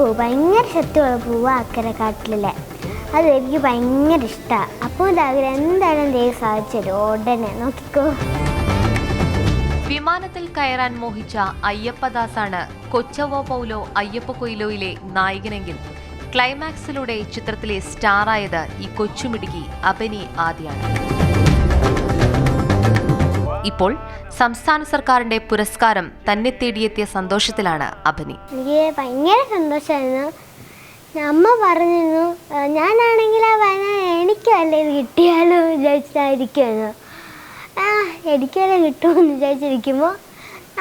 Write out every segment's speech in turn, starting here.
അരിപ്പൂ, ഭയങ്കര ശക്തിയുള്ള പൂവ് അക്കരക്കാട്ടിലെ. അത് എനിക്ക് ഭയങ്കര ഇഷ്ടമാണ്. അപ്പോൾ ആഗ്രഹം എന്തായാലും ദൈവം സാധിച്ചു തരും. ഉടനെ നോക്കിക്കോ. വിമാനത്തിൽ കയറാൻ മോഹിച്ച അയ്യപ്പദാസാണ് കൊച്ചവോ പൗലോ അയ്യപ്പ കൊയിലോയിലെ നായകനെങ്കിൽ ക്ലൈമാക്സിലൂടെ ചിത്രത്തിലെ സ്റ്റാറായത് ഈ കൊച്ചുമിടുക്കി അബനി ആദിയാണ്. ഇപ്പോൾ സംസ്ഥാന സർക്കാരിന്റെ പുരസ്കാരം തന്നെ തേടിയെത്തിയ സന്തോഷത്തിലാണ് അബനി. എനിക്ക് ഭയങ്കര സന്തോഷമായിരുന്നു. അമ്മ പറഞ്ഞിരുന്നു, ഞാനാണെങ്കിൽ എനിക്ക് വല്ല ഇത് കിട്ടിയാലോ വിചാരിച്ചിട്ടായിരിക്കുമായിരുന്നു. എനിക്ക് വല്ല കിട്ടുമെന്ന് വിചാരിച്ചിരിക്കുമ്പോൾ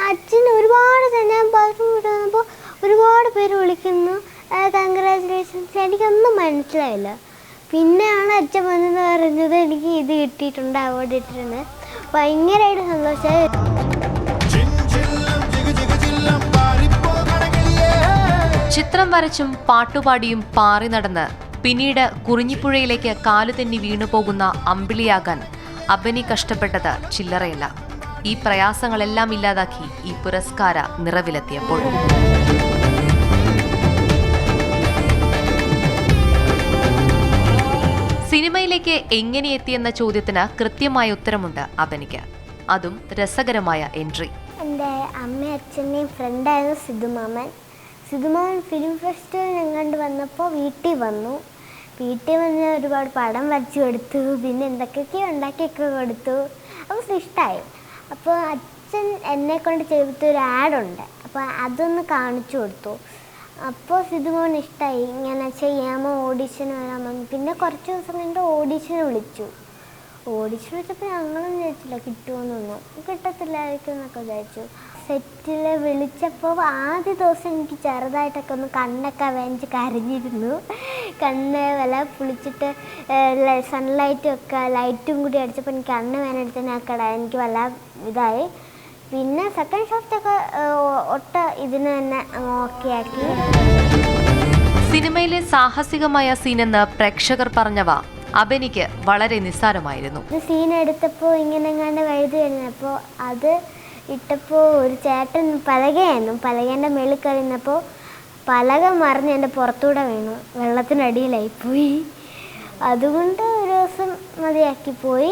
അച്ഛൻ ഒരുപാട്, ഞാൻ ബാത്റൂം വിട്ട് വന്നപ്പോൾ ഒരുപാട് പേര് വിളിക്കുന്നു, കൺഗ്രാജുലേഷൻസ്. എനിക്കൊന്നും മനസ്സിലായില്ല. പിന്നെയാണ് അച്ഛൻ വന്നെന്ന് പറഞ്ഞത് എനിക്ക് ഇത് കിട്ടിയിട്ടുണ്ട്, അവാർഡ് കിട്ടിയിട്ടുണ്ട്. ഭയങ്കരമായിട്ട് സന്തോഷമായി. ചിത്രം വരച്ചും പാട്ടുപാടിയും പാറി നടന്ന് പിന്നീട് കുറിഞ്ഞിപ്പുഴയിലേക്ക് കാലുതെന്നി വീണുപോകുന്ന അമ്പിളിയാകാൻ അബനി കഷ്ടപ്പെട്ടത് ചില്ലറയല്ല. ഈ പ്രയാസങ്ങളെല്ലാം ഇല്ലാതാക്കി ഈ പുരസ്കാര നിറവിലെത്തിയപ്പോൾ. സിനിമയിലേക്ക് എങ്ങനെ എത്തിയെന്ന ചോദ്യത്തിന് കൃത്യമായ ഉത്തരമുണ്ട് അബനിക്ക്. അതും രസകരമായ എൻട്രി. എൻ്റെ അമ്മയും അച്ഛൻ്റെയും ഫ്രണ്ടായിരുന്നു സിധുമാമൻ. സിധുമാമൻ ഫിലിം ഫെസ്റ്റിവൽ ഞങ്ങൾ വന്നപ്പോൾ വീട്ടിൽ വന്ന് ഒരുപാട് പടം വരച്ചു കൊടുത്തു, പിന്നെ എന്തൊക്കെയൊക്കെയോ ഉണ്ടാക്കിയൊക്കെ കൊടുത്തു. അപ്പോൾ ഇഷ്ടമായി. അപ്പോൾ അച്ഛൻ എന്നെക്കൊണ്ട് ചെയ്തൊരു ആഡുണ്ട്, അപ്പോൾ അതൊന്ന് കാണിച്ചു കൊടുത്തു. അപ്പോൾ സിധുമോൻ ഇഷ്ടമായി, ഇങ്ങനെ ചെയ്യാമോ, ഓഡീഷന് വരാമെന്ന്. പിന്നെ കുറച്ച് ദിവസം കഴിഞ്ഞിട്ട് ഓഡീഷന് വിളിച്ചു. ഓഡീഷൻ വെച്ചപ്പോൾ ഞങ്ങളൊന്നും വിചാരിച്ചില്ല കിട്ടുമെന്നൊന്നും, കിട്ടത്തില്ലായിരിക്കും എന്നൊക്കെ വിചാരിച്ചു. സെറ്റിൽ വിളിച്ചപ്പോൾ ആദ്യ ദിവസം എനിക്ക് ചെറുതായിട്ടൊക്കെ ഒന്ന് കണ്ണൊക്കെ വേഞ്ച് കരഞ്ഞിരുന്നു. കണ്ണ് വില പുളിച്ചിട്ട് സൺലൈറ്റും ലൈറ്റും കൂടി അടിച്ചപ്പോൾ എനിക്ക് കണ്ണ് വേനെടുത്തതിനൊക്കെ എനിക്ക് വല്ല ഇതായി. പിന്നെ സെക്കൻഡ് ഷോട്ടൊക്കെ ഒട്ട ഇതിന് തന്നെ ഓക്കെ ആക്കി. സിനിമയിലെ സാഹസികമായ സീനെന്ന് പ്രേക്ഷകർ പറഞ്ഞവ അബനിക്ക് വളരെ നിസ്സാരമായിരുന്നു. സീൻ എടുത്തപ്പോൾ ഇങ്ങനെ വഴുതി വരുന്നപ്പോൾ അത് ഇട്ടപ്പോൾ ഒരു ചേട്ടൻ പലകേൻ്റെ മേളിൽ കയറുന്നപ്പോൾ പലക മറിഞ്ഞ് എൻ്റെ പുറത്തൂടെ വീണു, വെള്ളത്തിനടിയിലായിപ്പോയി. അതുകൊണ്ട് ഒരു ദിവസം മതിയാക്കിപ്പോയി.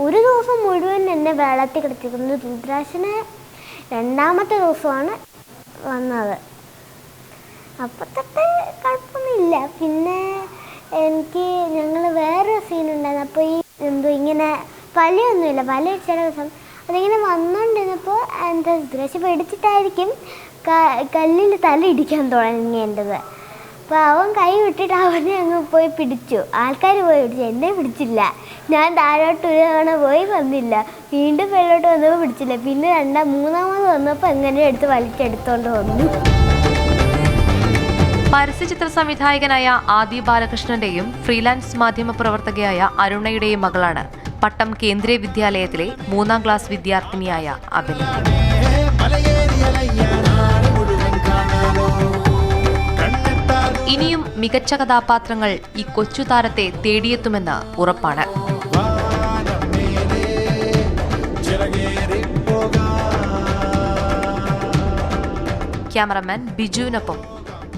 ഒരു ദിവസം മുഴുവൻ എന്നെ വെള്ളത്തിൽ കിടത്തിക്കുന്നു. രുദ്രാക്ഷന് രണ്ടാമത്തെ ദിവസമാണ് വന്നത്. അപ്പോൾ തൊട്ട് കുഴപ്പമൊന്നുമില്ല. പിന്നെ എനിക്ക് ഞങ്ങൾ വേറൊരു സീനുണ്ടായിരുന്നു. അപ്പോൾ ഇങ്ങനെ പലയൊന്നുമില്ല, പല ചില ദിവസം അതിങ്ങനെ വന്നുകൊണ്ടിരുന്നപ്പോൾ എന്താ രുദ്രാക്ഷ പേടിച്ചിട്ടായിരിക്കും കല്ലിൽ തല ഇടിക്കാൻ തുടങ്ങേണ്ടത്. അപ്പോൾ അവൻ കൈ വിട്ടിട്ട് അവനെ അങ്ങ് പോയി പിടിച്ചു. ആൾക്കാർ പോയി പിടിച്ചു, എന്നെ പിടിച്ചില്ല. ഞാൻ താഴോട്ട് ഒരു തവണ പോയി വന്നില്ല, വീണ്ടും വെള്ളോട്ട് വന്നപ്പോൾ പിടിച്ചില്ല. പിന്നെ മൂന്നാമത് വന്നപ്പോൾ എങ്ങനെ എടുത്ത് വലിച്ചെടുത്തോണ്ട് വന്നു. പരസ്യചിത്ര സംവിധായകനായ ആദി ബാലകൃഷ്ണന്റെയും ഫ്രീലാൻസ് മാധ്യമ പ്രവർത്തകയായ അരുണയുടെയും മകളാണ് പട്ടം കേന്ദ്രീയ വിദ്യാലയത്തിലെ 3ാം ക്ലാസ് വിദ്യാർത്ഥിനിയായ അബനി. ഇനിയും മികച്ച കഥാപാത്രങ്ങൾ ഈ കൊച്ചു താരത്തെ തേടിയെത്തുമെന്ന് ഉറപ്പാണ്. ക്യാമറമാൻ ബിജുവിനൊപ്പം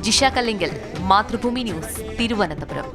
ജിഷ കല്ലിങ്കൽ, മാതൃഭൂമി ന്യൂസ്, തിരുവനന്തപുരം.